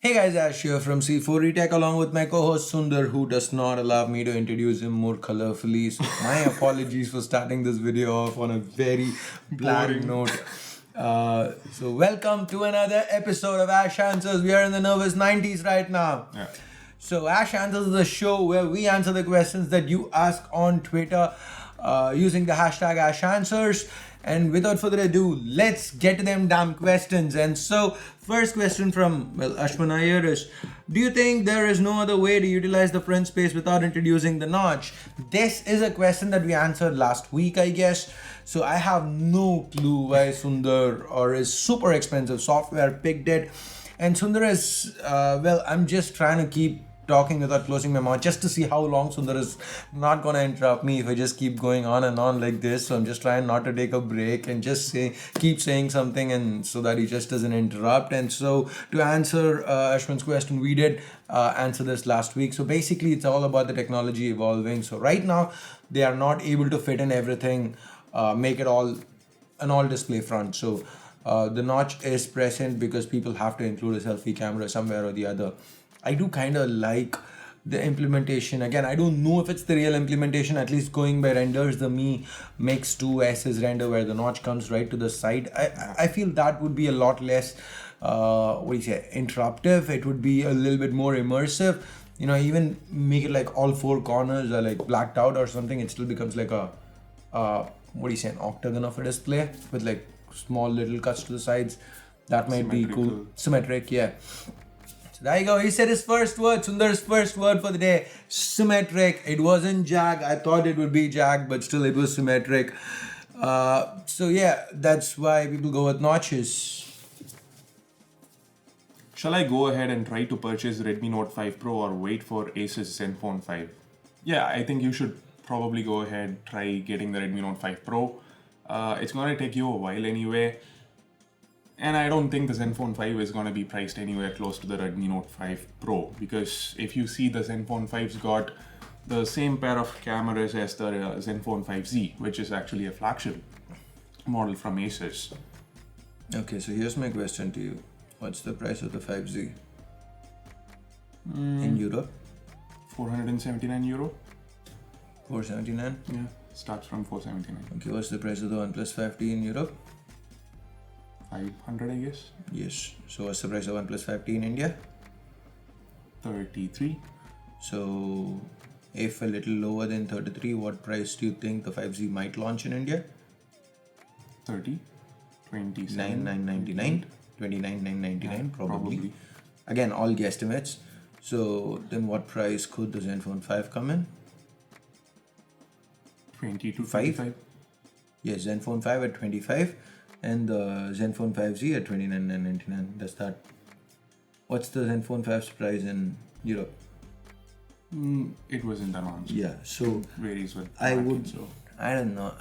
Hey guys, Ash here from C4 Tech along with my co-host Sundar, who does not allow me to introduce him more colorfully. So my apologies for starting this video off on a very bland note. So welcome to another episode of Ash Answers. We are in the nervous 90s right now. Yeah. So Ash Answers is a show where we answer the questions that you ask on Twitter using the hashtag Ash Answers. And without further ado, let's get to them damn questions. And so, first question from, Ashwin Iyer is, do you think there is no other way to utilize the front space without introducing the notch? This is a question that we answered last week, I guess. So I have no clue why Sundar or his super expensive software picked it. And Sundar is, I'm just trying to keep talking without closing my mouth just to see how long Sundar is not gonna interrupt me if I just keep going on and on like this. So I'm just trying not to take a break and just keep saying something, and so that he just doesn't interrupt. And so to answer Ashwin's question, we did answer this last week. So basically it's all about the technology evolving. So right now they are not able to fit in everything, make it all an all display front. So the notch is present because people have to include a selfie camera somewhere or the other. I do kind of like the implementation. Again, I don't know if it's the real implementation, at least going by renders. The Mi Mix 2S's render where the notch comes right to the side. I feel that would be a lot less, interruptive. It would be a little bit more immersive. You know, even make it like all four corners are like blacked out or something. It still becomes like an octagon of a display with like small little cuts to the sides. That might be cool. Symmetric, yeah. So there you go. He said his first word, Sundar's first word for the day, symmetric. It wasn't jag. I thought it would be jag, but still it was symmetric. So yeah, that's why people go with notches. Shall I go ahead and try to purchase Redmi Note 5 Pro or wait for Asus Zenfone 5? Yeah, I think you should probably go ahead, try getting the Redmi Note 5 Pro. It's going to take you a while anyway. And I don't think the Zenfone 5 is going to be priced anywhere close to the Redmi Note 5 Pro, because if you see, the Zenfone 5's got the same pair of cameras as the Zenfone 5Z, which is actually a flagship model from Asus. Okay, so here's my question to you. What's the price of the 5Z in Europe? 479 euro. 479? Yeah, starts from 479. Okay, what's the price of the OnePlus 5T in Europe? 500, I guess. Yes. So what's the price of OnePlus 5T in India? 33. So if a little lower than 33, what price do you think the 5Z might launch in India? 30. 27. 9,999. 29,999 probably. Again, all guesstimates. So then what price could the Zenfone 5 come in? 20 to 5? 25. Yes, Zenfone 5 at 25 and the Zenfone 5Z at 29,999. That's that. What's the Zenfone 5's price in Europe? It wasn't announced. Yeah, so Varies with I market, would, so. I don't know.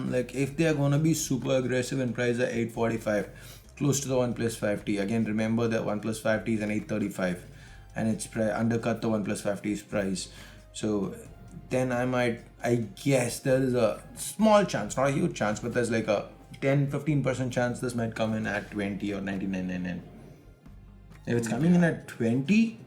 Like if they are gonna be super aggressive and price at 845, close to the OnePlus 5T. Again, remember that OnePlus 5T is an 835, and it's undercut the OnePlus 5T's price. So then I guess there is a small chance, not a huge chance, but there's like a 10-15% chance this might come in at 20 or 99.99. If it's coming in at 20,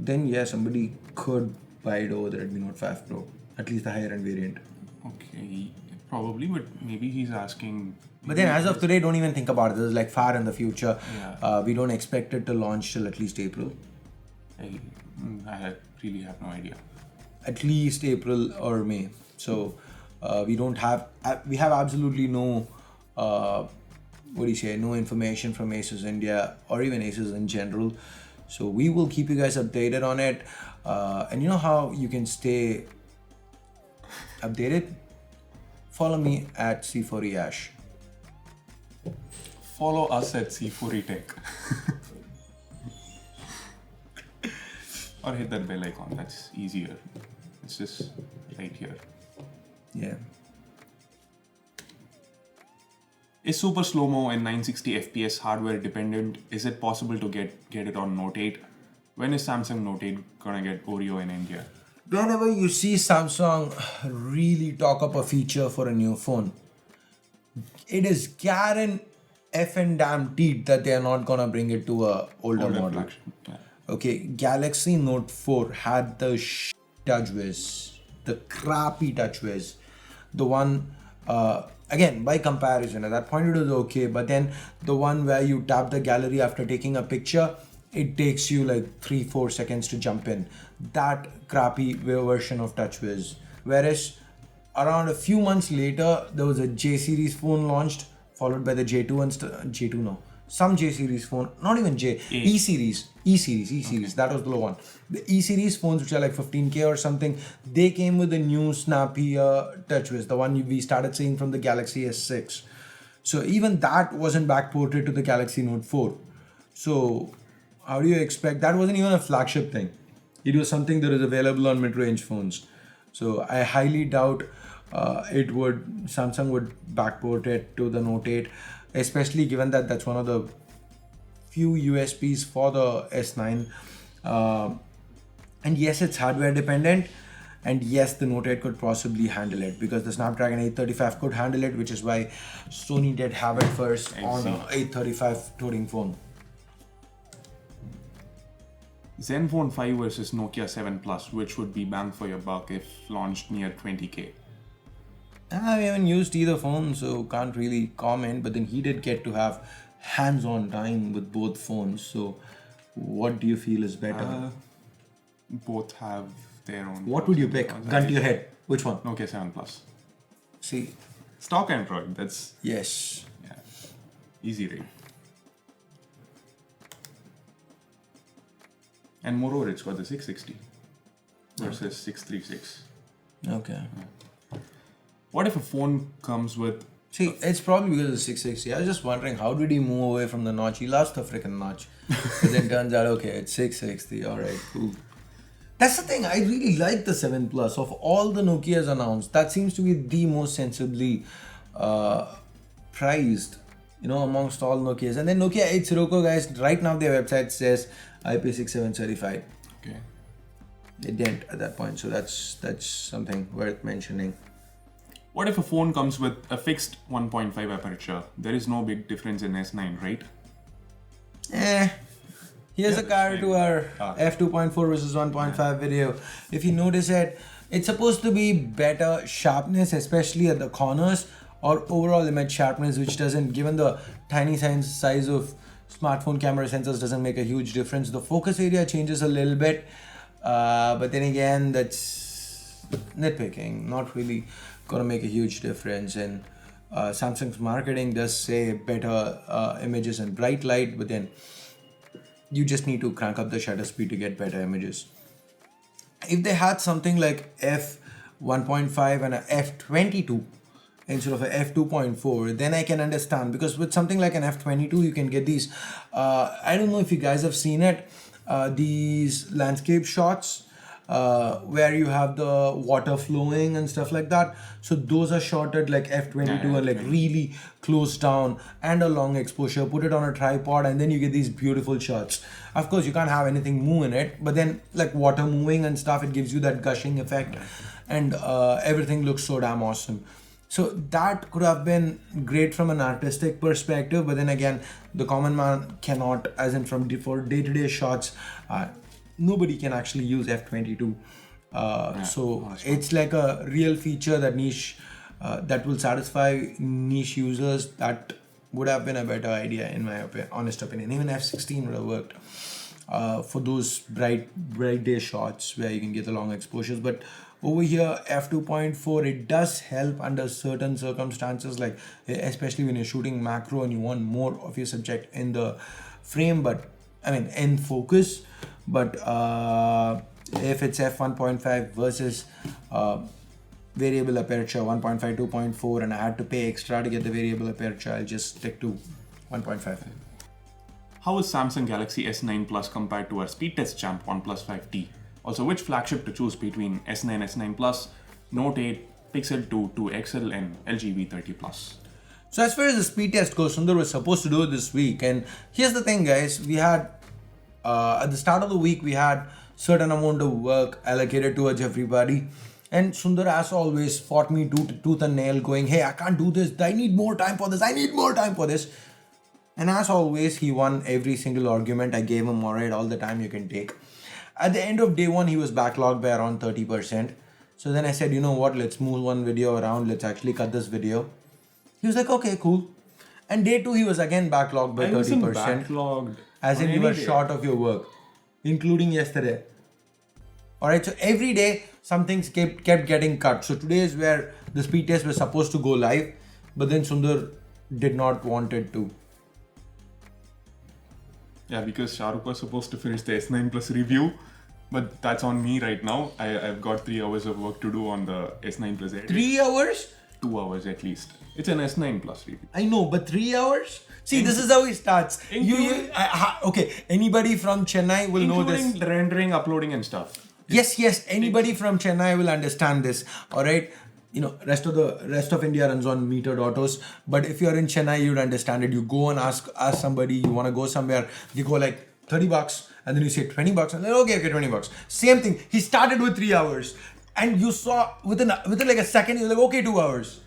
then yeah, somebody could buy it over the Redmi Note 5 Pro, at least the higher end variant. Okay, probably, but maybe he's asking. But then as of today, don't even think about it. This is like far in the future. Yeah. We don't expect it to launch till at least April. I really have no idea. At least April or May. So we have absolutely no no information from Asus India or even Asus in general. So we will keep you guys updated on it. And you know how you can stay updated? Follow me at C4EAsh. Follow us at C4 Tech. Or hit that bell icon, that's easier. It's just right here. Yeah. Is Super Slow-Mo and 960 FPS hardware dependent? Is it possible to get it on Note 8? When is Samsung Note 8 gonna get Oreo in India? Whenever you see Samsung really talk up a feature for a new phone, it is F and damn teeth that they are not gonna bring it to a older model. flagship. Yeah. Okay, Galaxy Note 4 had the TouchWiz, the crappy TouchWiz, the one again by comparison at that point it was okay, but then the one where you tap the gallery after taking a picture, it takes you like 3-4 seconds to jump in. That crappy version of TouchWiz. Whereas around a few months later, there was a J series phone launched, followed by the J2 and J2 no, some J series phone, not even J, E series. Okay. That was the low one. The E series phones, which are like 15K or something, they came with a new snappy TouchWiz, the one we started seeing from the Galaxy S6. So even that wasn't backported to the Galaxy Note 4. So how do you expect? That wasn't even a flagship thing. It was something that is available on mid-range phones. So I highly doubt Samsung would backport it to the Note 8, especially given that that's one of the few USPs for the S9. And yes, it's hardware dependent. And yes, the Note 8 could possibly handle it because the Snapdragon 835 could handle it, which is why Sony did have it first on an 835 touring phone. Zenfone 5 versus Nokia 7 Plus, which would be bang for your buck if launched near 20K? I haven't used either phone, so can't really comment, but then he did get to have hands-on time with both phones. So what do you feel is better? Both have their own. What would you pick? Gun to your head. Which one? Nokia 7 Plus. See. Stock Android, that's... Yes. Yeah. Easy rate. And moreover, it's got the 660 versus 636. Okay. What if a phone comes with... See, it's probably because of 660. I was just wondering, how did he move away from the notch? He lost the freaking notch. But then turns out, okay, it's 660. All right, cool. That's the thing. I really like the 7 Plus. Of all the Nokias announced, that seems to be the most sensibly priced, amongst all Nokias. And then Nokia 8 Sirocco, guys, right now their website says IP67 certified. Okay. It didn't at that point, so that's something worth mentioning. What if a phone comes with a fixed 1.5 aperture? There is no big difference in S9, right? Here's a car to our f2.4 versus 1.5 video. If you notice it, it's supposed to be better sharpness, especially at the corners, or overall image sharpness, which doesn't, given the tiny size of smartphone camera sensors, doesn't make a huge difference. The focus area changes a little bit, but then again, that's nitpicking, not really gonna make a huge difference. And Samsung's marketing does say better images and bright light, but then you just need to crank up the shutter speed to get better images. If they had something like f1.5 and a f22 instead of a f2.4, then I can understand, because with something like an f22 you can get these I don't know if you guys have seen it, these landscape shots where you have the water flowing and stuff like that. So those are shot at like f22 and like really close down and a long exposure. Put it on a tripod and then you get these beautiful shots. Of course you can't have anything move in it, but then like water moving and stuff, it gives you that gushing effect, and everything looks so damn awesome. So that could have been great from an artistic perspective, but then again, the common man cannot, as in for day-to-day shots, nobody can actually use f22. So it's like a real feature that that will satisfy niche users. That would have been a better idea in my honest opinion. Even f16 would have worked for those bright day shots where you can get the long exposures. But over here, f2.4, it does help under certain circumstances, like especially when you're shooting macro and you want more of your subject in the frame, but I mean in focus. But if it's f1.5 versus variable aperture 1.5, 2.4, and I had to pay extra to get the variable aperture, I'll just stick to 1.5. How is Samsung Galaxy S9 Plus compared to our speed test champ OnePlus 5T? Also, which flagship to choose between S9, S9 Plus, Note 8, Pixel 2, 2 XL, and LG V30 Plus? So as far as the speed test goes, Sundar was supposed to do it this week, and here's the thing, guys. We had at the start of the week we had certain amount of work allocated towards everybody, and Sundar, as always, fought me tooth and nail, going, hey, I can't do this, I need more time for this, And as always, he won every single argument. I gave him alright all the time you can take. At the end of day one, he was backlogged by around 30%. So then I said, you know what, let's move one video around. Let's actually cut this video. He was like, okay, cool. And day two, he was again backlogged by 30%. Backlogged. As in you were short of your work, including yesterday. Alright, so every day some things kept getting cut. So today is where the speed test was supposed to go live, but then Sundar did not want it to. Yeah, because Shahrukh was supposed to finish the S9 Plus review, but that's on me right now. I've got 3 hours of work to do on the S9 Plus edit. 3 hours? 2 hours at least. It's an S9 Plus review. I know, but 3 hours? See, this is how he starts. Okay, anybody from Chennai will know this. Including rendering, uploading and stuff. Yes, anybody from Chennai will understand this. Alright? You know, rest of India runs on metered autos. But if you're in Chennai, you'd understand it. You go and ask somebody, you want to go somewhere, you go like $30, and then you say $20, and then okay, $20. Same thing. He started with 3 hours. And you saw within like a second, you're like, okay, 2 hours.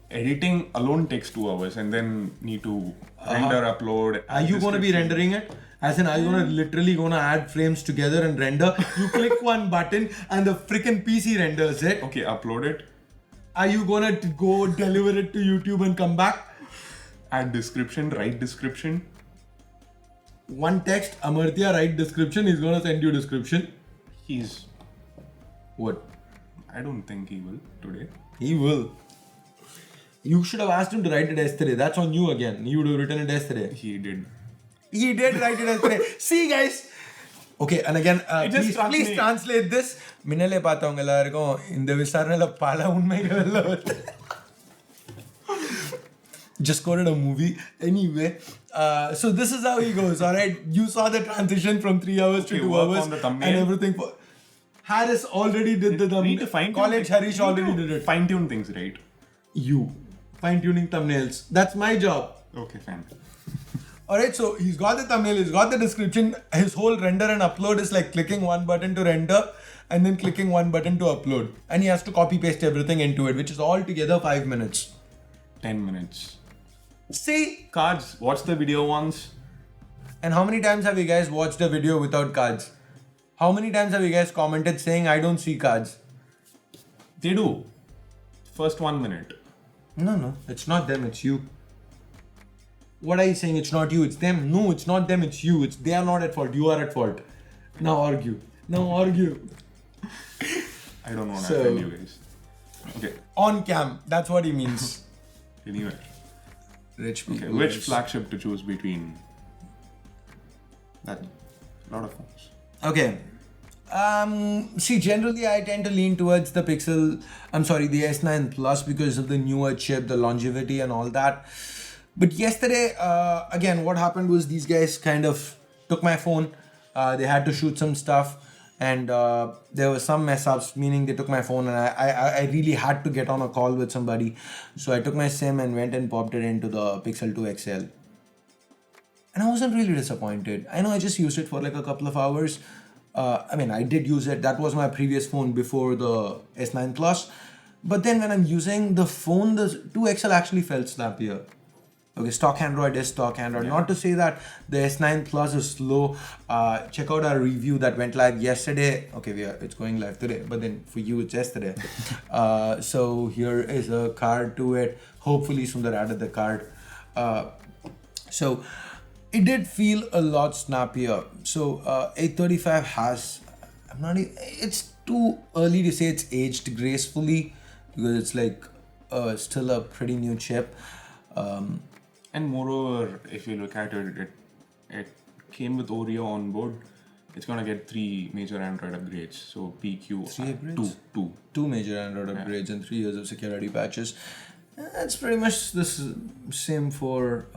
Editing alone takes 2 hours, and then need to render, upload. Are you going to be rendering it? As in, are you going to literally add frames together and render? You click one button and the freaking PC renders it. Okay, upload it. Are you going to go deliver it to YouTube and come back? Add description, write description. One text, Amartya, write description. He's going to send you description. He's... What? I don't think he will today. He will. You should have asked him to write it yesterday. That's on you again. You would have written it yesterday. He did. He did write it yesterday. See, guys. Okay, and again, please translate this. Minnale paathavanga ellarkum indha visaranala pala unmaiga vella varthu. Just quoted a movie. Anyway, so this is how he goes, alright? You saw the transition from 3 hours to 2 hours and everything. Harris already did the thumbnail. College Harish already did it. Fine-tune things, right? You. Fine-tuning thumbnails. That's my job. Okay, fine. Alright, so he's got the thumbnail, he's got the description. His whole render and upload is like clicking one button to render and then clicking one button to upload. And he has to copy paste everything into it, which is all together 5 minutes. 10 minutes. See? Cards. Watch the video once. And how many times have you guys watched a video without cards? How many times have you guys commented saying, I don't see cards? They do. First 1 minute. No. It's not them, it's you. What are you saying? It's not you, it's them. No, it's not them, it's you. They are not at fault. You are at fault. Now argue. I don't want to offend you guys. Okay. On cam. That's what he means. Anyway. Rich people. Okay. Which flagship to choose between? That. Lot of phones. Okay. See, generally I tend to lean towards the the S9 Plus because of the newer chip, the longevity and all that. But yesterday, again, what happened was these guys kind of took my phone. They had to shoot some stuff and there were some mess ups, meaning they took my phone and I really had to get on a call with somebody. So I took my SIM and went and popped it into the Pixel 2 XL. And I wasn't really disappointed. I know I just used it for like a couple of hours. I did use it. That was my previous phone before the S9 Plus. But then when I'm using the phone, the 2XL actually felt snappier. Okay, stock Android is stock Android. Yeah. Not to say that the S9 Plus is slow. Check out our review that went live yesterday. Okay, it's going live today, but then for you it's yesterday. So here is a card to it. Hopefully Sundar added the card. So it did feel a lot snappier. So 835 has, it's too early to say it's aged gracefully because it's like still a pretty new chip. And moreover, if you look at it, it came with Oreo on board. It's gonna get 3 major Android upgrades. So PQ, 3 upgrades? Two major Android upgrades and 3 years of security patches. That's pretty much the same for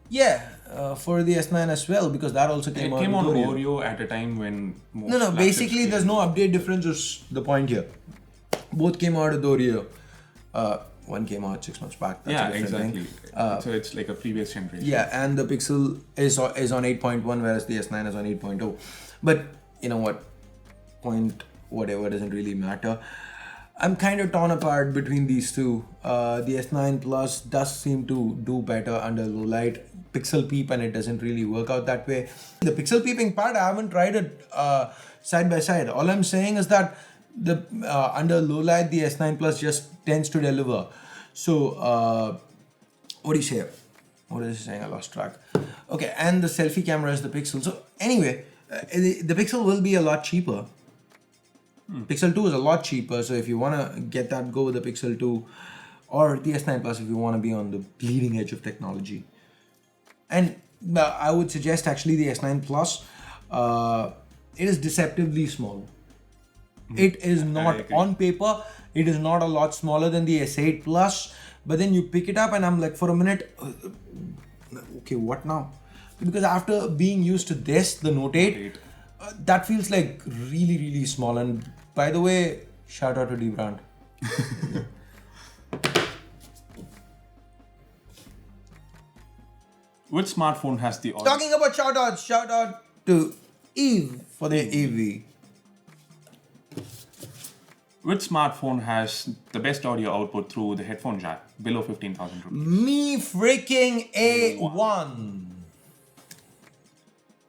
for the S9 as well, because that also came out. It came on Oreo at a time when most basically there's no update difference is the point here. Both came out with Oreo. One came out 6 months back. That's exactly. So it's like a previous generation. Yeah, and the Pixel is on 8.1, whereas the S9 is on 8.0. But you know what? Whatever doesn't really matter. I'm kind of torn apart between these two. The S9 Plus does seem to do better under low light. pixel peep, and it doesn't really work out that way. The pixel peeping part, I haven't tried it side by side. All I'm saying is that the under low light, the S9 Plus just tends to deliver. So what do you say? What is it saying? I lost track. Okay, and the selfie camera is the Pixel. So anyway, the Pixel will be a lot cheaper. Pixel 2 is a lot cheaper. So if you want to get that, go with the Pixel 2 or the S9 Plus if you want to be on the bleeding edge of technology. And I would suggest actually the S9 Plus. It is deceptively small. It is not, on paper, it is not a lot smaller than the S8 Plus. But then you pick it up and I'm like, for a minute, okay, what now? Because after being used to this, the Note 8, that feels like really, really small. And by the way, shout out to DBrand. Which smartphone has the audio? Talking about shout out to Eve for their AV. Which smartphone has the best audio output through the headphone jack below 15,000 rupees? Me freaking A1.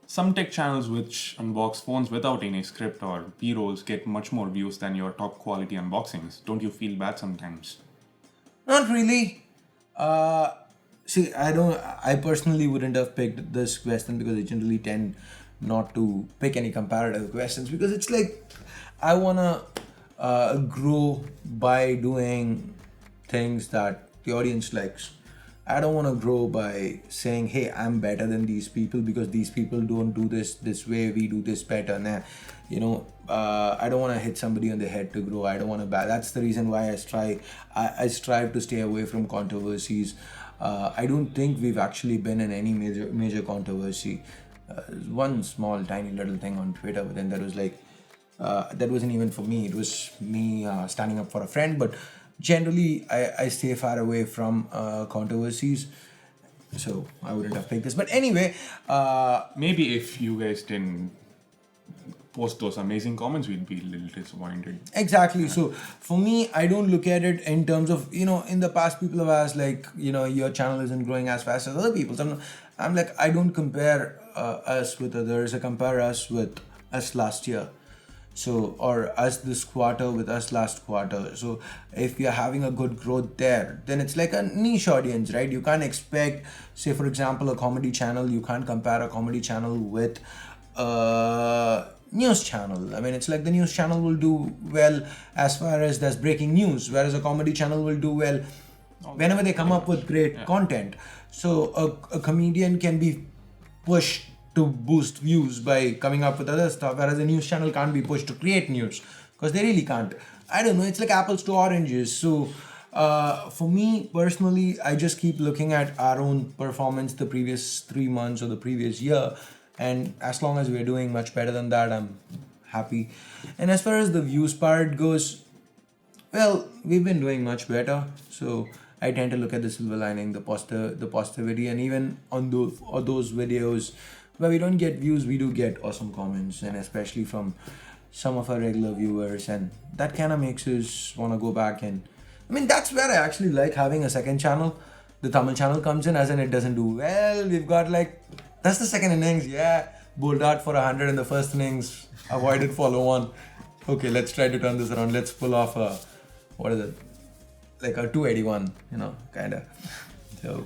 Some tech channels which unbox phones without any script or B-rolls get much more views than your top quality unboxings. Don't you feel bad sometimes? Not really. See, I personally wouldn't have picked this question because I generally tend not to pick any comparative questions because it's like I wanna grow by doing things that the audience likes. I don't want to grow by saying, hey, I'm better than these people because these people don't do this way, we do this better. Nah, I don't want to hit somebody on the head to grow. I don't want to that's the reason why I strive to stay away from controversies. I don't think we've actually been in any major controversy. One small tiny little thing on Twitter, but then that was like that wasn't even for me. It was me standing up for a friend. But generally, I stay far away from controversies. So I wouldn't have picked this. But anyway, maybe if you guys didn't post those amazing comments, we'd be a little disappointed. Exactly. So for me, I don't look at it in terms of, in the past people have asked like, your channel isn't growing as fast as other people's. I'm like, I don't compare us with others. I compare us with us last year. So, or us this quarter with us last quarter. So if you're having a good growth there, then it's like a niche audience, right? You can't expect, say for example, a comedy channel. You can't compare a comedy channel with a news channel. I mean, it's like the news channel will do well as far as there's breaking news, whereas a comedy channel will do well whenever they come up with great content. So a comedian can be pushed to boost views by coming up with other stuff, whereas a news channel can't be pushed to create news because they really can't. I don't know, it's like apples to oranges. So for me personally, I just keep looking at our own performance the previous 3 months or the previous year, and as long as we're doing much better than that, I'm happy. And as far as the views part goes, well, we've been doing much better. So I tend to look at the silver lining, the positivity, and even on those videos where we don't get views, we do get awesome comments, and especially from some of our regular viewers, and that kind of makes us want to go back. And I mean, that's where I actually like having a second channel. The Tamil channel comes in, as in it doesn't do well. We've got like, that's the second innings, yeah, bowled out for 100 in the first innings, avoided follow on. Okay, let's try to turn this around. Let's pull off a, what is it, like a 281, kind of. So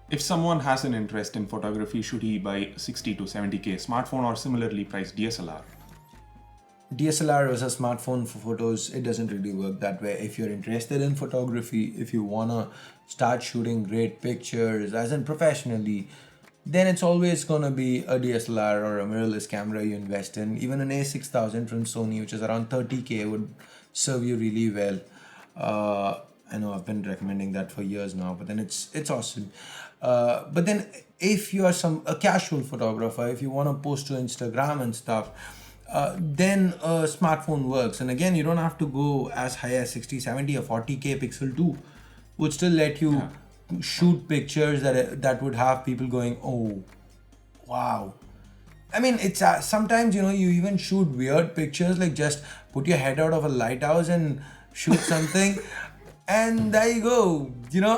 if someone has an interest in photography, should he buy 60 to 70k smartphone or similarly priced DSLR? DSLR was a smartphone for photos. It doesn't really work that way. If you're interested in photography, if you wanna start shooting great pictures, as in professionally, then it's always gonna be a DSLR or a mirrorless camera you invest in. Even an A6000 from Sony, which is around 30k, would serve you really well. I know I've been recommending that for years now, but then it's awesome. But then if you are a casual photographer, if you want to post to Instagram and stuff, then a smartphone works. And again, you don't have to go as high as 60, 70 or 40k. Pixel 2 would still let you shoot pictures that would have people going, oh, wow. I mean, it's sometimes, you even shoot weird pictures, like just put your head out of a lighthouse and shoot something. And there you go.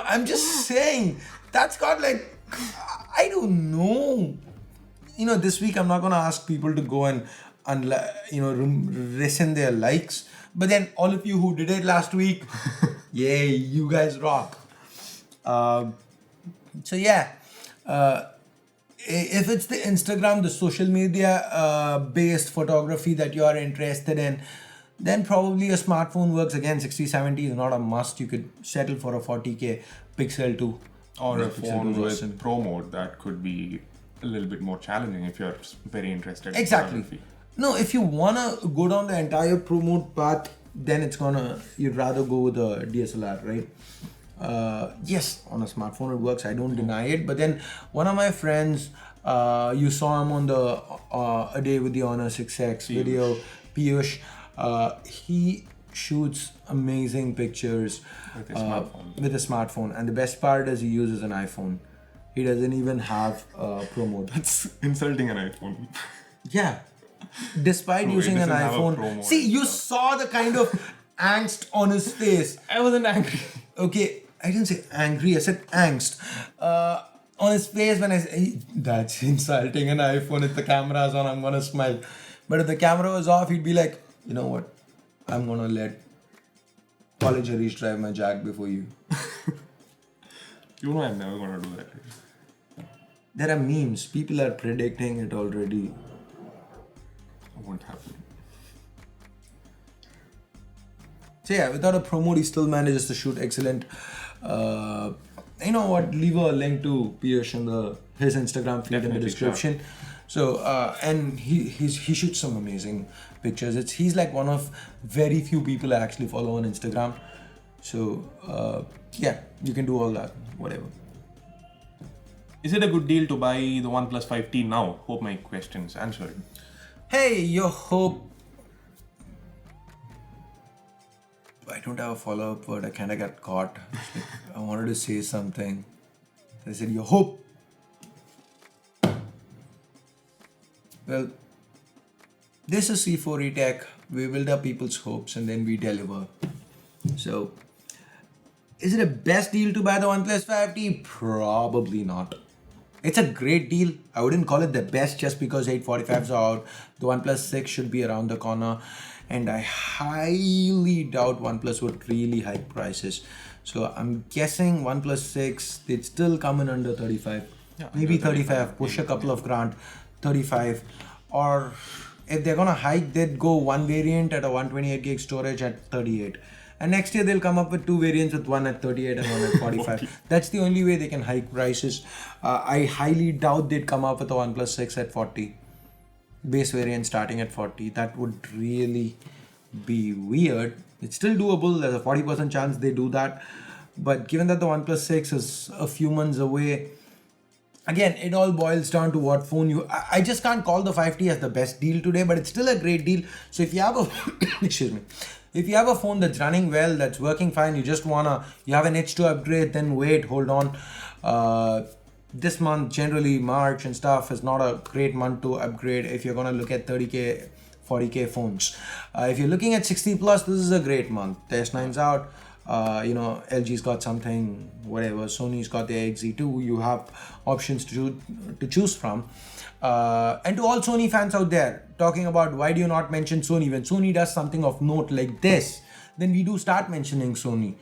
I'm just saying, that's got like I don't know. This week I'm not gonna ask people to go and rescind their likes. But then all of you who did it last week, yay, you guys rock. So yeah, if it's the Instagram, the social media based photography that you are interested in, then probably a smartphone works. Again, 6070 is not a must. You could settle for a 40K Pixel 2 Or a Pixel phone 2 with version. Pro mode that could be a little bit more challenging if you're very interested in Exactly. photography. No, if you wanna go down the entire pro mode path, then you'd rather go with a DSLR, right? Yes, on a smartphone it works. I don't deny it. But then one of my friends, you saw him on the A Day with the Honor 6X video, Piyush. He shoots amazing pictures With a smartphone. with a smartphone, and the best part is he uses an iPhone. He doesn't even have pro mode. It's insulting an iPhone. Yeah. Despite True, it using an doesn't have a pro iPhone. mode See, and you stuff. saw the kind of angst on his face. I wasn't angry. Okay, I didn't say angry, I said angst. On his face when I say, that's insulting an iPhone. If the camera's on, I'm gonna smile. But if the camera was off, he'd be like, you know what? I'm gonna let college Harish drive my Jag before you. You know I'm never gonna do that. There are memes. People are predicting it already. It won't happen. So yeah, without a pro mode, he still manages to shoot excellent. You know what? Leave a link to Piyush in his Instagram feed in the Definitely, description. So and he shoots some amazing pictures. He's like one of very few people I actually follow on Instagram. So yeah, you can do all that, whatever. Is it a good deal to buy the OnePlus 5T now? Hope my question's answered. Hey, your hope. I don't have a follow-up word. I kind of got caught. I wanted to say something. I said, your hope. Well, this is C4E Tech. We build up people's hopes and then we deliver. So, is it a best deal to buy the OnePlus 5T? Probably not. It's a great deal. I wouldn't call it the best just because 845s are out. The OnePlus 6 should be around the corner. And I highly doubt OnePlus would really hike prices. So I'm guessing OnePlus 6, they'd still come in under 35. Yeah, Maybe under 35, push a couple of grand, 35. Or if they're gonna hike, they'd go one variant at a 128 gig storage at 38. And next year they'll come up with two variants with one at 38 and one at 45. That's the only way they can hike prices. I highly doubt they'd come up with a OnePlus 6 at 40. Base variant starting at 40. That would really be weird. It's still doable. There's a 40% chance they do that. But given that the OnePlus 6 is a few months away, again, it all boils down to what phone you... I just can't call the 5T as the best deal today, but it's still a great deal. So if you have a... excuse me. If you have a phone that's running well, that's working fine, you have an itch to upgrade, then wait, hold on. This month, generally March and stuff, is not a great month to upgrade if you're going to look at 30K, 40K phones. If you're looking at 60 plus, this is a great month. The S9's out. LG's got something, whatever. Sony's got the XZ2. You have options to choose from. And to all Sony fans out there, talking about why do you not mention Sony? When Sony does something of note like this, then we do start mentioning Sony.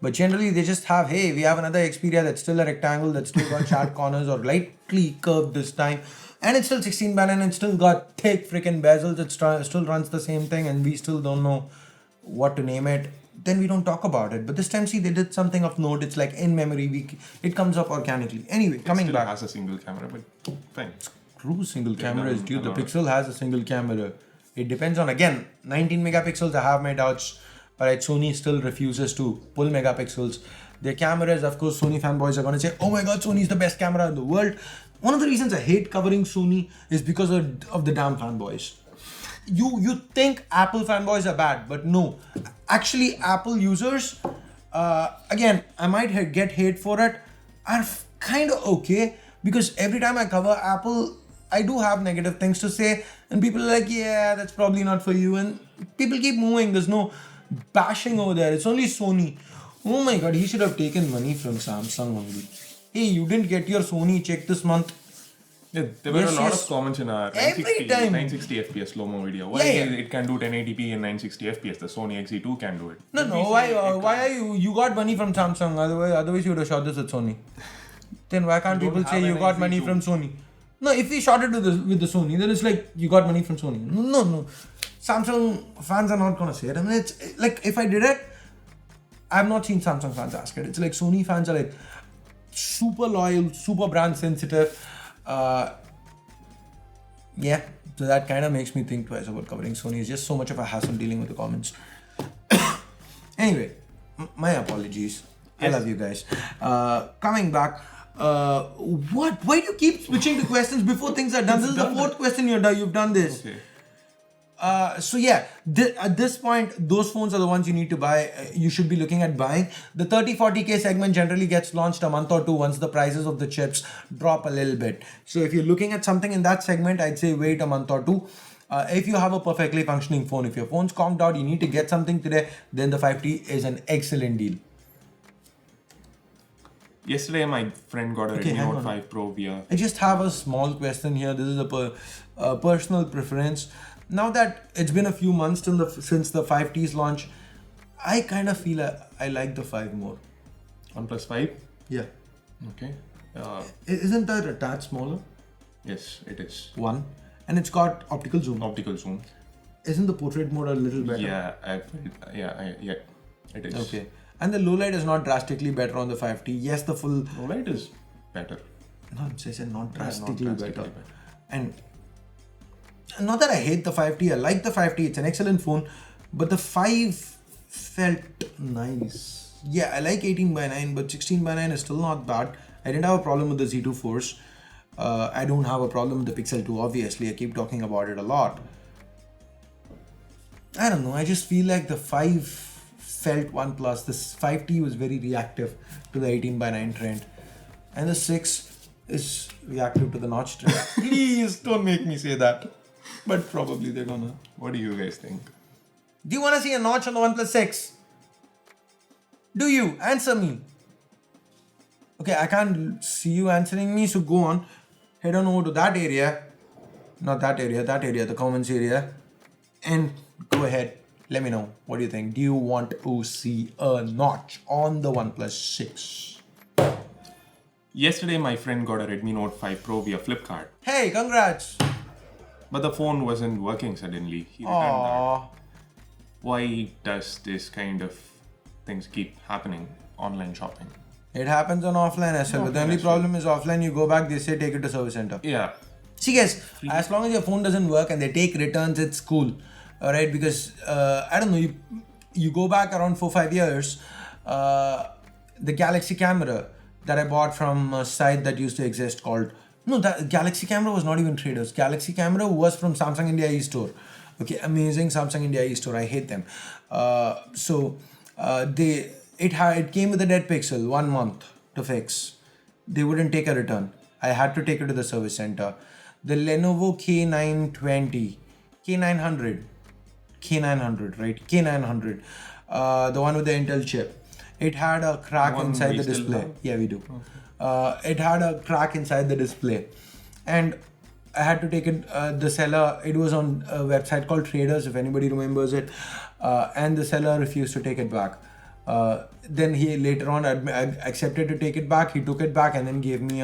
But generally they just have, hey, we have another Xperia that's still a rectangle, that's still got sharp corners or lightly curved this time. And it's still 16 band and it's still got thick freaking bezels. It still runs the same thing and we still don't know what to name it. Then we don't talk about it. But this time, see, they did something of note. It's like in memory, it comes up organically. Anyway, coming Still back. has a single camera, but fine. True single cameras, done dude. a The lot of- Pixel has a single camera. It depends on, again, 19 megapixels. I have my doubts. But Sony still refuses to pull megapixels. Their cameras, of course, Sony fanboys are going to say, oh my god, Sony's the best camera in the world. One of the reasons I hate covering Sony is because of the damn fanboys. You think Apple fanboys are bad, but no. Actually, Apple users, again, I might get hate for it, are kind of okay. Because every time I cover Apple, I do have negative things to say. And people are like, yeah, that's probably not for you. And people keep moving. There's no bashing over there. It's only Sony. Oh my god, he should have taken money from Samsung only. hey, you didn't get your Sony check this month. Yeah, there were Yes, a lot yes. of comments in our Every time. 960 FPS slow-mo video. Why Yeah, yeah. it can do 1080p and 960 FPS? The Sony XE2 can do it. No, Did no. we say Why? it Why are you got money from Samsung? Otherwise you would have shot this at Sony. Then why can't You don't people say have you an got money XE2. from Sony? No, if we shot it with the Sony, then it's like you got money from Sony. No, no. Samsung fans are not gonna say it. I mean, it's like if I did it, I've not seen Samsung fans ask it. It's like Sony fans are like super loyal, super brand sensitive. Yeah, so that kind of makes me think twice about covering Sony. It's just so much of a hassle dealing with the comments. Anyway, my apologies. I Yes. love you guys. Coming back, what? Why do you keep switching the questions before things are done? This is the fourth question you've done this. Okay. So yeah, at this point, those phones are the ones you need to buy. You should be looking at buying. The 30-40K segment generally gets launched a month or two once the prices of the chips drop a little bit. So if you're looking at something in that segment, I'd say wait a month or two. If you have a perfectly functioning phone, if your phone's conked out, you need to get something today, then the 5T is an excellent deal. Yesterday, my friend got a Okay, Redmi hang Note on. 5 Pro via. I just have a small question here. This is a personal preference. Now that it's been a few months since the 5T's launch, I kind of feel I like the 5 more. OnePlus 5. Yeah. Okay. Isn't that a tad smaller? Yes, it is. One. And it's got optical zoom. Optical zoom. Isn't the portrait mode a little better? Yeah, it is. Okay. And the low light is not drastically better on the 5T. Yes, the full... Low light is better. No, I said not drastically, drastically better. better. And not that I hate the 5T. I like the 5T. It's an excellent phone. But the 5 felt nice. Yeah, I like 18:9, but 16:9 is still not bad. I didn't have a problem with the Z2 Force. I don't have a problem with the Pixel 2, obviously. I keep talking about it a lot. I don't know. I just feel like the 5 felt OnePlus. This 5T was very reactive to the 18:9 trend. And the 6 is reactive to the notch trend. Please don't make me say that. But probably they're gonna. What do you guys think? Do you want to see a notch on the OnePlus 6? Do you? Answer me. Okay, I can't see you answering me, so go on. Head on over to that area. Not that area, the comments area. And go ahead. Let me know. What do you think? Do you want to see a notch on the OnePlus 6? Yesterday, my friend got a Redmi Note 5 Pro via Flipkart. Hey, congrats. But the phone wasn't working suddenly. He returned that. Aww. Why does this kind of things keep happening online shopping? It happens on offline as well. But the Offline only as well. problem is offline, you go back, they say take it to service center. Yeah. See guys, as long as your phone doesn't work and they take returns, it's cool. Alright, because I don't know, you go back around 4-5 years, the Galaxy camera that I bought from a site that used to exist called, no, that Galaxy camera was not even traders. Galaxy camera was from Samsung India e-store. Okay, amazing Samsung India e-store. I hate them. It came with a dead pixel, 1 month to fix. They wouldn't take a return. I had to take it to the service center. The Lenovo K920, K900, right? K900, the one with the Intel chip. It had a crack one inside we the still display. have? Yeah, we do. It had a crack inside the display. And I had to take it, the seller, it was on a website called Traders, if anybody remembers it. And the seller refused to take it back. Then he later on accepted to take it back. He took it back and then gave me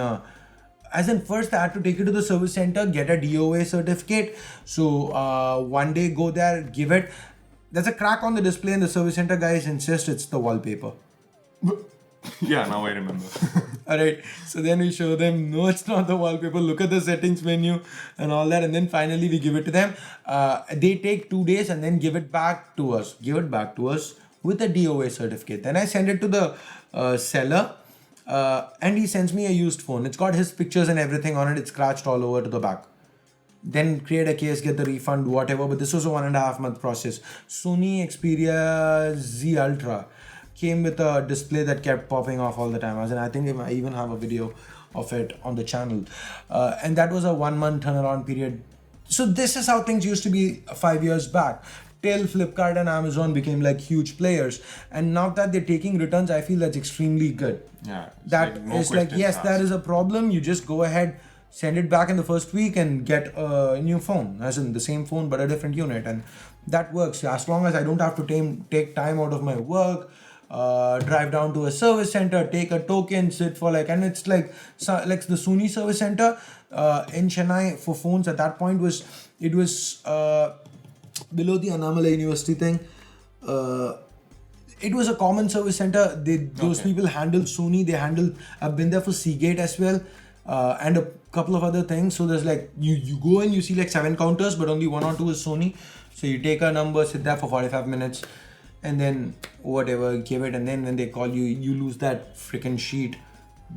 as in first I had to take it to the service center, get a DOA certificate. So one day go there, give it. There's a crack on the display and the service center guys insist it's the wallpaper. Yeah, now I remember. Alright, so then we show them, no, it's not the wallpaper, look at the settings menu and all that, and then finally we give it to them. They take 2 days and then give it back to us with a DOA certificate. Then I send it to the seller and he sends me a used phone. It's got his pictures and everything on it, it's scratched all over to the back. Then create a case, get the refund, whatever, but this was a 1.5 month process. Sony Xperia Z Ultra came with a display that kept popping off all the time. As in, I think I even have a video of it on the channel. And that was a 1 month turnaround period. So this is how things used to be 5 years back. till Flipkart and Amazon became like huge players. And now that they're taking returns, I feel that's extremely good. Yeah. That no is like, questions yes, there asked. is a problem. You just go ahead, send it back in the first week and get a new phone, as in the same phone but a different unit. And that works. As long as I don't have to take time out of my work, drive down to a service center, take a token, sit for like, and it's like, like the Sony service center in Chennai for phones at that point was, it was below the Annamalai University thing. It was a common service center. Those people handle Sony. They handle. I've been there for Seagate as well, and a couple of other things. So there's like you go and you see like 7 counters, but only 1 or 2 is Sony. So you take a number, sit there for 45 minutes, and then whatever, give it. And then when they call you, you lose that freaking sheet.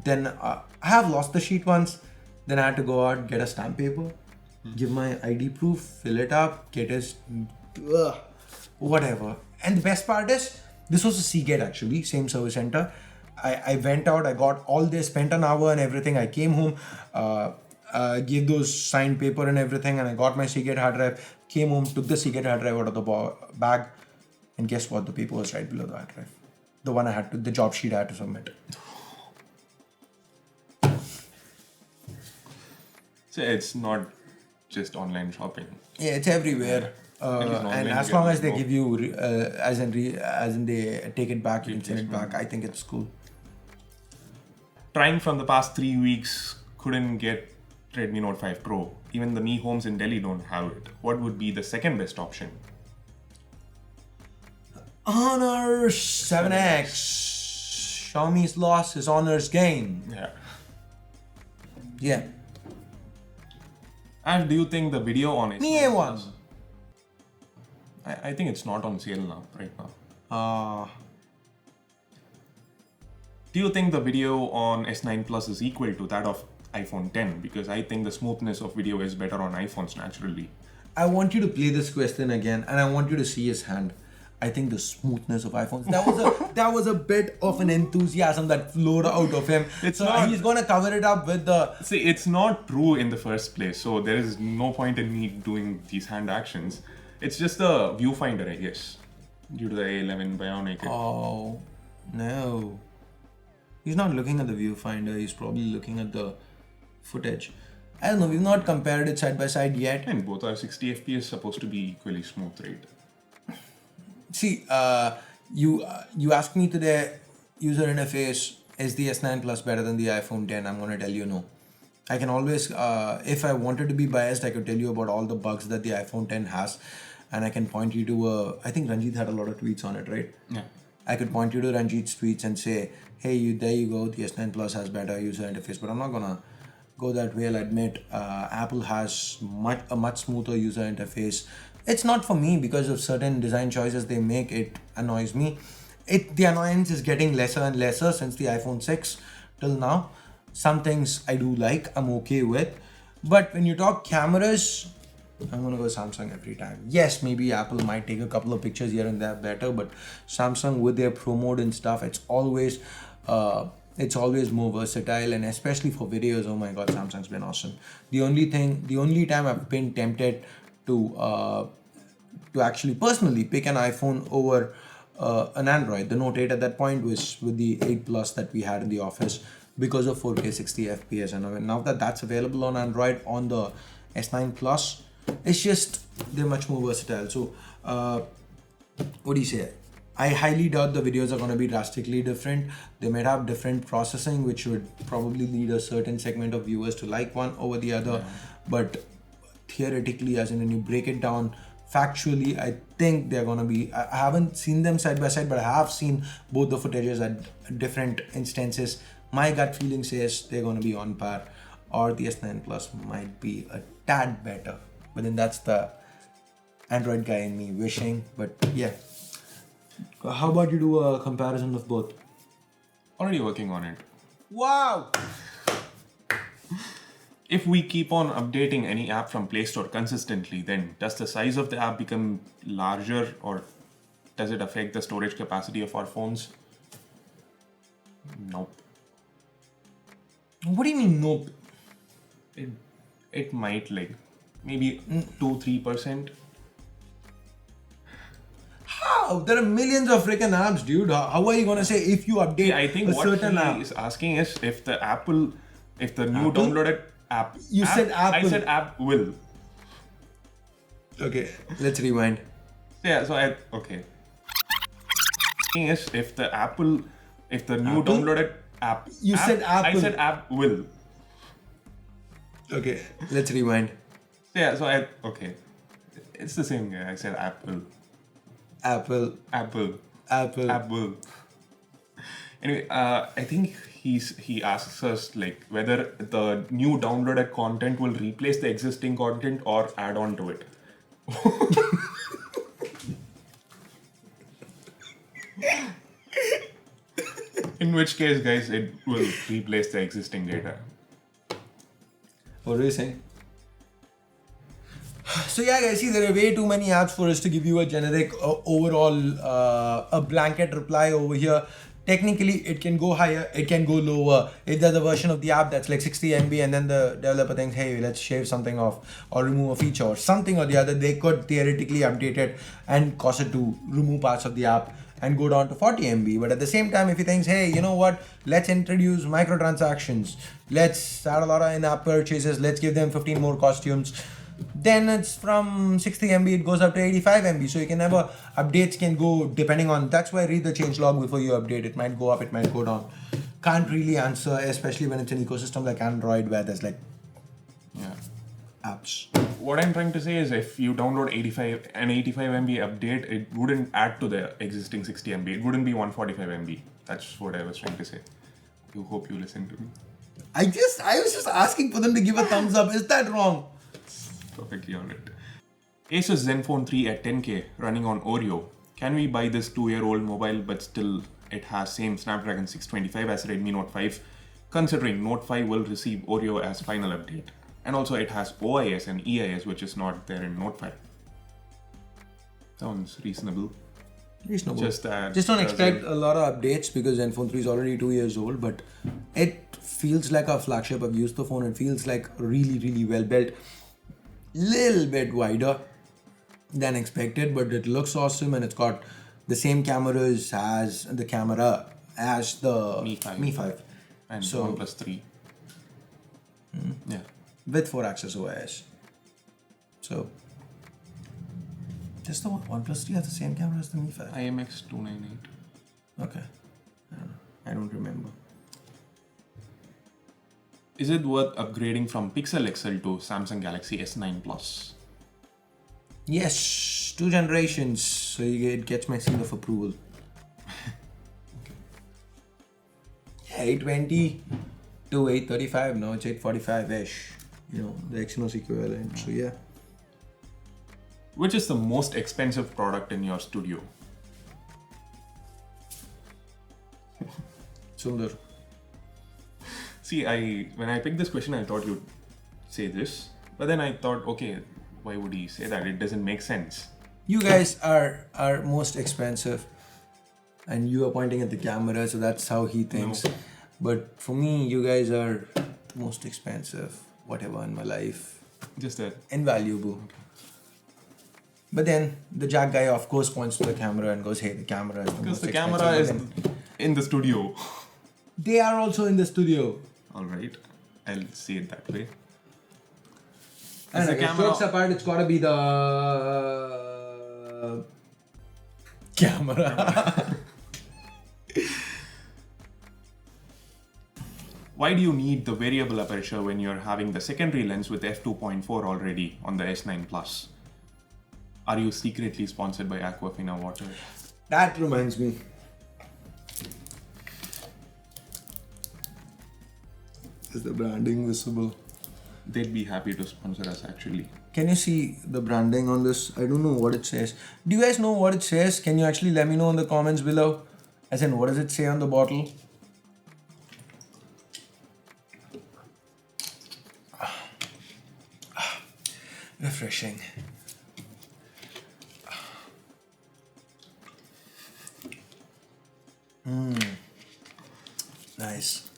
Then I have lost the sheet once. Then I had to go out, get a stamp paper, give my ID proof, fill it up, get it, whatever. And the best part is, this was a Seagate actually, same service center. I went out, I got all this, spent an hour and everything. I came home, gave those signed paper and everything, and I got my Seagate hard drive. Came home, took the Seagate hard drive out of the bag, and guess what? The paper was right below the hard drive. The one I had to, the job sheet I had to submit. So it's not just online shopping. Yeah, it's everywhere. And as long as they give you, as in they take it back, you can send it back. I think it's cool. Trying from the past 3 weeks, couldn't get Redmi Note 5 Pro. Even the Mi Homes in Delhi don't have it. What would be the second best option? Honor 7X. Xiaomi's loss is Honor's gain. Yeah. Yeah. And do you think the video on it? Mi A1. I think it's not on sale now, right now. Do you think the video on S9 Plus is equal to that of iPhone 10? Because I think the smoothness of video is better on iPhones naturally. I want you to play this question again, and I want you to see his hand. I think the smoothness of iPhones. That was a bit of an enthusiasm that flowed out of him. He's gonna cover it up with the. See, it's not true in the first place, so there is no point in me doing these hand actions. It's just the viewfinder, I guess, due to the A11 Bionic. Oh no. He's not looking at the viewfinder, he's probably looking at the footage. I don't know, we've not compared it side by side yet. And both are 60 FPS, supposed to be equally smooth, right? See, you asked me today, user interface, is the S9 Plus better than the iPhone 10? I'm going to tell you no. I can always, if I wanted to be biased, I could tell you about all the bugs that the iPhone 10 has. And I can point you to, I think Ranjit had a lot of tweets on it, right? Yeah. I could point you to Ranjit's tweets and say, hey, there you go, the S9 Plus has better user interface. But I'm not gonna go that way. I'll admit, Apple has a much smoother user interface. It's not for me because of certain design choices they make. It annoys me. The annoyance is getting lesser and lesser since the iPhone 6 till now. Some things I do like, I'm okay with. But when you talk cameras, I'm gonna go Samsung every time. Yes, maybe Apple might take a couple of pictures here and there better, but Samsung with their Pro mode and stuff, it's always more versatile, and especially for videos. Oh my god, Samsung's been awesome. The only time I've been tempted to actually personally pick an iPhone over an Android, the Note 8 at that point was with the 8 Plus that we had in the office because of 4K 60 FPS, and now that that's available on Android on the S9 Plus, it's just they're much more versatile. So what do you say? I highly doubt the videos are going to be drastically different. They might have different processing, which would probably lead a certain segment of viewers to like one over the other. Yeah. But theoretically, as in when you break it down factually, I think they're going to be, I haven't seen them side by side, but I have seen both the footages at different instances. My gut feeling says they're going to be on par, or the S9 Plus might be a tad better. But then that's the Android guy in me wishing. But yeah. How about you do a comparison of both? Already working on it. Wow! If we keep on updating any app from Play Store consistently, then does the size of the app become larger, or does it affect the storage capacity of our phones? Nope. What do you mean nope? It might, like, maybe 2-3%. How? There are millions of freaking apps, dude. How are you gonna say if you update I think a what certain he app? is asking is if the new Apple? downloaded app. You said Apple. I said app will. Okay, let's rewind. Yeah, so okay. Thing is if the new Apple? downloaded app. You said Apple. I said app will. Okay, let's rewind. Yeah, so okay. It's the same guy. I said Apple. Apple. Apple. Apple. Apple. Anyway, I think he asks us like whether the new downloaded content will replace the existing content or add on to it. In which case, guys, it will replace the existing data. What are you saying? So yeah, guys, see, there are way too many apps for us to give you a generic overall a blanket reply over here. Technically, it can go higher, it can go lower. If there's a version of the app that's like 60 MB and then the developer thinks, hey, let's shave something off or remove a feature or something or the other, they could theoretically update it and cause it to remove parts of the app and go down to 40 MB. But at the same time, if he thinks, hey, you know what, let's introduce microtransactions, let's add a lot of in-app purchases, let's give them 15 more costumes, then it's from 60 MB, it goes up to 85 MB. So you can never, updates can go depending on, that's why read the changelog before you update. It might go up, it might go down. Can't really answer, especially when it's an ecosystem like Android where there's like apps. What I'm trying to say is if you download 85 MB update, it wouldn't add to the existing 60 MB. It wouldn't be 145 MB. That's what I was trying to say. I hope you listen to me. I was just asking for them to give a thumbs up. Is that wrong? Perfectly on it. Asus Zenfone 3 at 10K running on Oreo. Can we buy this 2-year-old mobile but still it has same Snapdragon 625 as Redmi Note 5, considering Note 5 will receive Oreo as final update? And also it has OIS and EIS, which is not there in Note 5. Sounds reasonable. Reasonable. Just don't expect a lot of updates because Zenfone 3 is already 2 years old, but it feels like a flagship. I've used the phone. It feels like really, really well built. Little bit wider than expected, but it looks awesome and it's got the same cameras as the Mi 5 and so, OnePlus 3. Yeah. With 4-axis OIS. So does the OnePlus 3 have the same camera as the Mi 5? IMX 298. Okay. I don't remember. Is it worth upgrading from Pixel XL to Samsung Galaxy S9 Plus? Yes, 2 generations, so it gets my seal of approval. Okay. Yeah, 820 to 835, no, it's 845-ish. You know, the Exynos equivalent, so yeah. Which is the most expensive product in your studio? Sundar. See, when I picked this question, I thought you'd say this, but then I thought, okay, why would he say that? It doesn't make sense. You guys are most expensive, and you are pointing at the camera, so that's how he thinks. No. But for me, you guys are most expensive, whatever in my life. Just that. Invaluable. Okay. But then the Jack guy, of course, points to the camera and goes, "Hey, the camera is the Because most the expensive." camera is But then in the studio. they are also in the studio. All right, I'll see it that way. And the camera- jokes apart, it's gotta be the camera. Why do you need the variable aperture when you're having the secondary lens with f2.4 already on the S9 Plus? Are you secretly sponsored by Aquafina Water? That reminds me. Is the branding visible? They'd be happy to sponsor us actually. Can you see the branding on this? I don't know what it says. Do you guys know what it says? Can you actually let me know in the comments below? As in, what does it say on the bottle? Refreshing. Nice.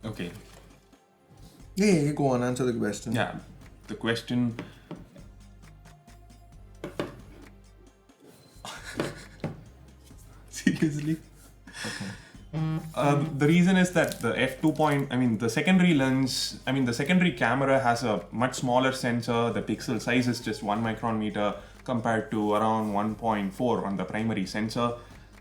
Okay. Yeah, go on, answer the question. Yeah, the question Seriously. The reason is that the the secondary lens, the secondary camera has a much smaller sensor. The pixel size is just 1 micron meter compared to around 1.4 on the primary sensor.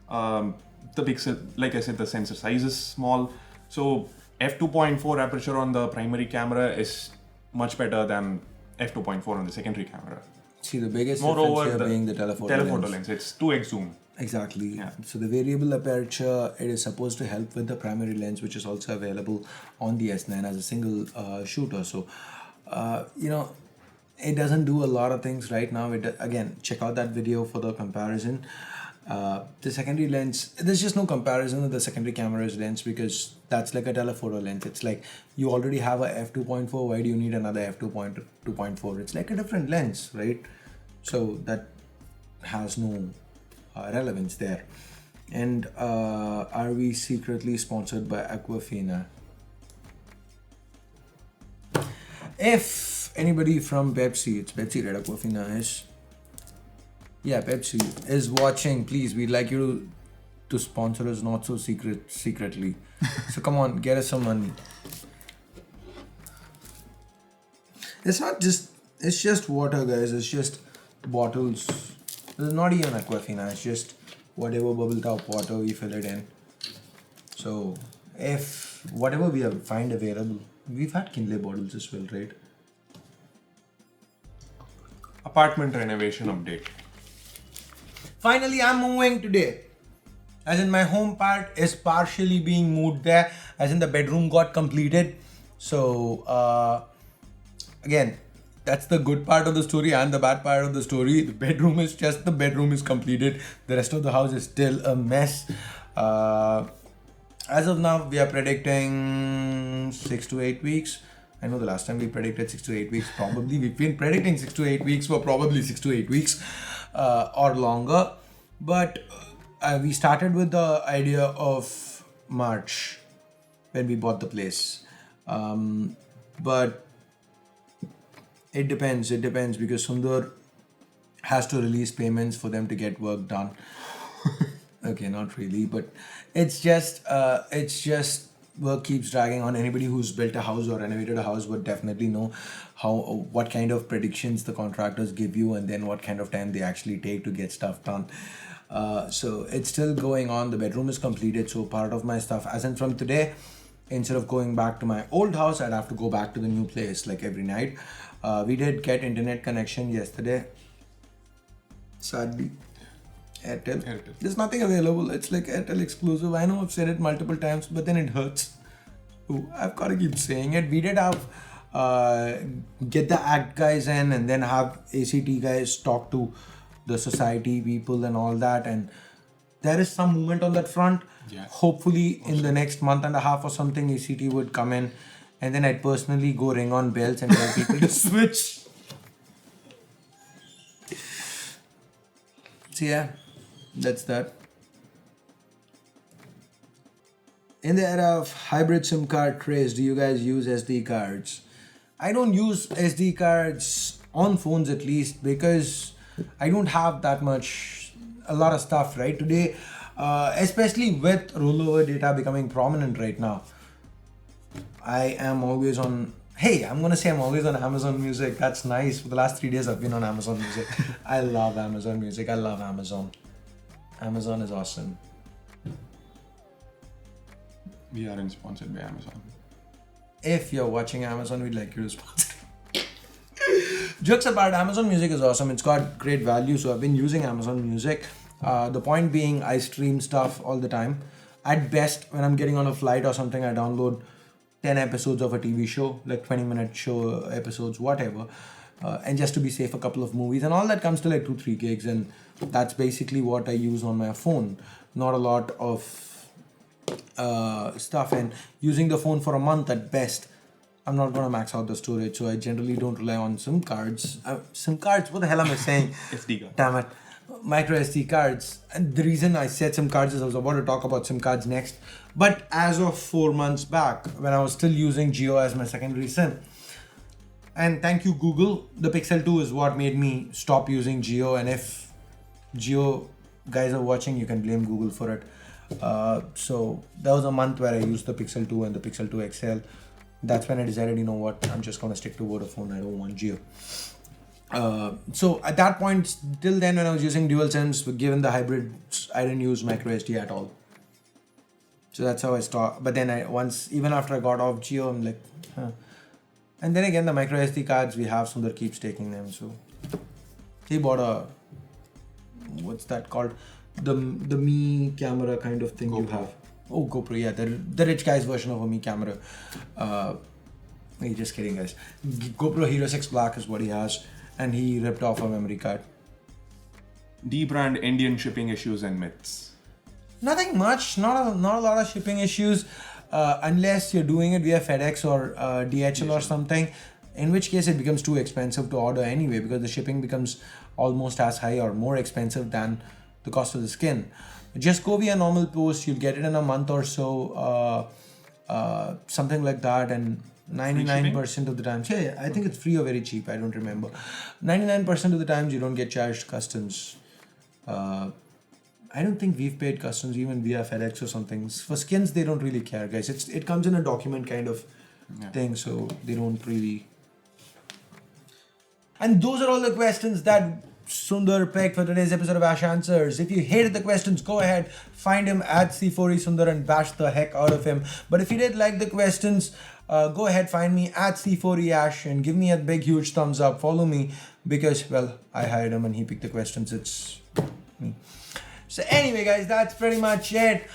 The pixel, like I said, the sensor size is small. So f2.4 aperture on the primary camera is much better than f2.4 on the secondary camera. See, the biggest Moreover, difference here being the telephoto lens. It's 2x zoom. Exactly. Yeah. So the variable aperture, it is supposed to help with the primary lens, which is also available on the S9 as a single shooter. So, it doesn't do a lot of things right now. Again, check out that video for the comparison. The secondary lens, there's just no comparison with the secondary camera's lens because that's like a telephoto lens. It's like you already have a f2.4. Why do you need another f2.4? It's like a different lens, right? So that has no relevance there. And are we secretly sponsored by Aquafina? If anybody from Pepsi, it's Pepsi, right? Aquafina is. Yeah, Pepsi is watching. Please, we'd like you to sponsor us, not so secretly. So come on, get us some money. It's just water, guys. It's just bottles. It's not even Aquafina. It's just whatever bubble top water we fill it in. So if whatever we find available, we've had Kinley bottles as well, right? Apartment renovation update. Finally, I'm moving today. As in, my home part is partially being moved there. As in, the bedroom got completed. So, again, that's the good part of the story and the bad part of the story. The bedroom is completed. The rest of the house is still a mess. As of now, we are predicting 6 to 8 weeks. I know the last time we predicted 6 to 8 weeks, probably we've been predicting 6 to 8 weeks for probably 6 to 8 weeks or longer. But we started with the idea of March when we bought the place. But it depends because Sundar has to release payments for them to get work done. Okay, not really, but it's just work keeps dragging on. Anybody who's built a house or renovated a house would definitely know what kind of predictions the contractors give you and then what kind of time they actually take to get stuff done. So it's still going on. The bedroom is completed, so part of my stuff, as in from today, instead of going back to my old house, I'd have to go back to the new place like every night. We did get internet connection yesterday. Sadly, Airtel. There's nothing available. It's like Airtel exclusive. I know I've said it multiple times, but then it hurts. Ooh, I've got to keep saying it. We did have get the ACT guys in and then have ACT guys talk to the society people and all that. And there is some movement on that front. Yeah. Hopefully in the next month and a half or something, ACT would come in. And then I'd personally go ring on bells and tell people to switch. So yeah, that's that. In the era of hybrid SIM card craze, do you guys use SD cards? I don't use SD cards on phones at least because I don't have a lot of stuff right today, especially with rollover data becoming prominent right now. I am always on, I'm always on Amazon Music. That's nice. For the last 3 days, I've been on Amazon Music. I love Amazon Music. I love Amazon. Amazon is awesome. We aren't sponsored by Amazon. If you're watching Amazon, we'd like you to sponsor. Jokes apart, Amazon Music is awesome. It's got great value. So I've been using Amazon Music. The point being, I stream stuff all the time. At best, when I'm getting on a flight or something, I download 10 episodes of a TV show, like 20-minute show episodes, whatever. And just to be safe, a couple of movies. And all that comes to like 2-3 gigs. And that's basically what I use on my phone. Not a lot of stuff. And using the phone for a month at best, I'm not going to max out the storage. So I generally don't rely on SIM cards. SIM cards? What the hell am I saying? SD card. Damn it. Micro SD cards. And the reason I said SIM cards is I was about to talk about SIM cards next. But as of 4 months back, when I was still using Jio as my secondary SIM, and thank you Google, the Pixel 2 is what made me stop using Jio. And if Jio guys are watching, you can blame Google for it. So there was a month where I used the Pixel 2 and the Pixel 2 XL. That's when I decided, you know what, I'm just gonna stick to Vodafone. I don't want Jio. So at that point, till then, when I was using dual SIMs, given the hybrids, I didn't use microSD at all. So that's how I stopped. But then even after I got off Jio, I'm like, huh. And then again, the microSD cards we have, Sundar keeps taking them. So he bought a, what's that called? The Mi camera kind of thing. GoPro. You have. Oh, GoPro, yeah, the rich guy's version of a Mi camera. Just kidding, guys. GoPro Hero 6 Black is what he has, and he ripped off a memory card. DBrand Indian shipping issues and myths. Nothing much, not a lot of shipping issues, unless you're doing it via FedEx or DHL or something, in which case it becomes too expensive to order anyway, because the shipping becomes almost as high or more expensive than the cost of the skin. Just go via normal post, you'll get it in a month or so, something like that, and 99% of the times, yeah, I think it's free or very cheap, I don't remember. 99% of the times you don't get charged customs. I don't think we've paid customs even via FedEx or something. For skins, they don't really care, guys. It comes in a document kind of thing, so they don't really. And those are all the questions that Sundar picked for today's episode of Ash Answers. If you hated the questions, go ahead, find him at C4E Sundar and bash the heck out of him. But if you did like the questions, go ahead, find me at C4E Ash and give me a big, huge thumbs up. Follow me because, well, I hired him and he picked the questions. It's me. So anyway, guys, that's pretty much it.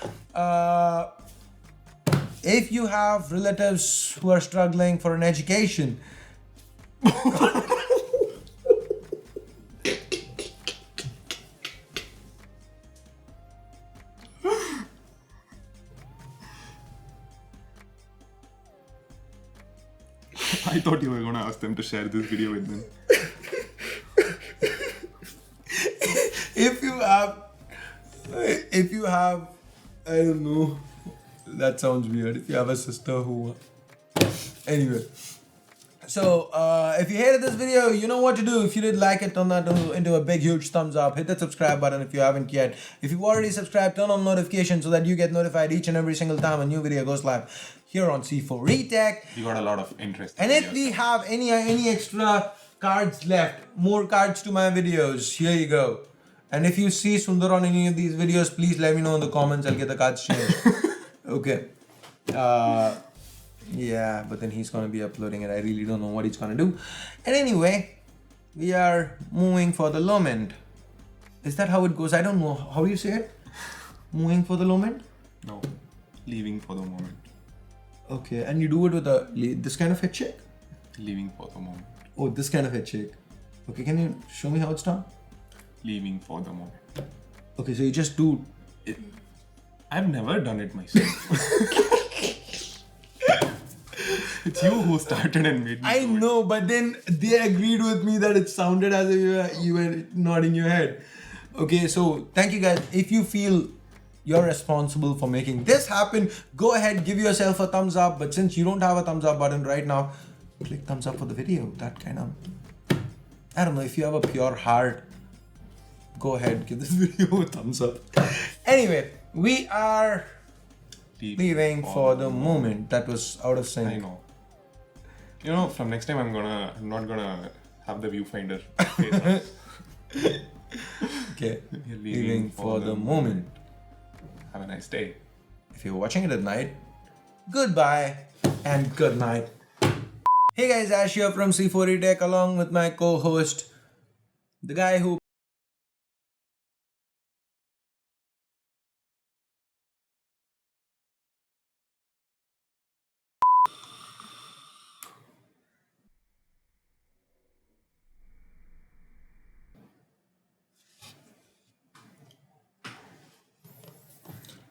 If you have relatives who are struggling for an education, I thought you were going to ask them to share this video with them. if you have, I don't know, that sounds weird. If you have a sister who, anyway. So, if you hated this video, you know what to do. If you did like it, turn that into a big, huge thumbs up. Hit that subscribe button if you haven't yet. If you've already subscribed, turn on notifications so that you get notified each and every single time a new video goes live here on C4E Tech. You got a lot of interest. And if we have any extra cards left, more cards to my videos, here you go. And if you see Sundar on any of these videos, please let me know in the comments. I'll get the cards changed. Okay. Yeah, but then he's going to be uploading it. I really don't know what he's going to do. And anyway, we are moving for the moment. Is that how it goes? I don't know. How do you say it? Moving for the moment? No. Leaving for the moment. Okay. And you do it with this kind of head shake? Leaving for the moment. Oh, this kind of head shake. Okay, can you show me how it's done? Leaving for the moment. Okay, so you just do it. I've never done it myself. It's you who started and made me I do it. know, but then they agreed with me that it sounded as if you were nodding your head. Okay, so thank you guys. If you feel you're responsible for making this happen, go ahead, give yourself a thumbs up. But since you don't have a thumbs up button right now, click thumbs up for the video. That kind of, I don't know, if you have a pure heart, go ahead, give this video a thumbs up. Anyway, we are leaving for the moment. That was out of sync. I know. You know, from next time I'm not gonna have the viewfinder face off. Okay, You're leaving for the moment. Have a nice day. If you're watching it at night, goodbye and good night. Hey guys, Ash here from C4E Tech along with my co-host, the guy who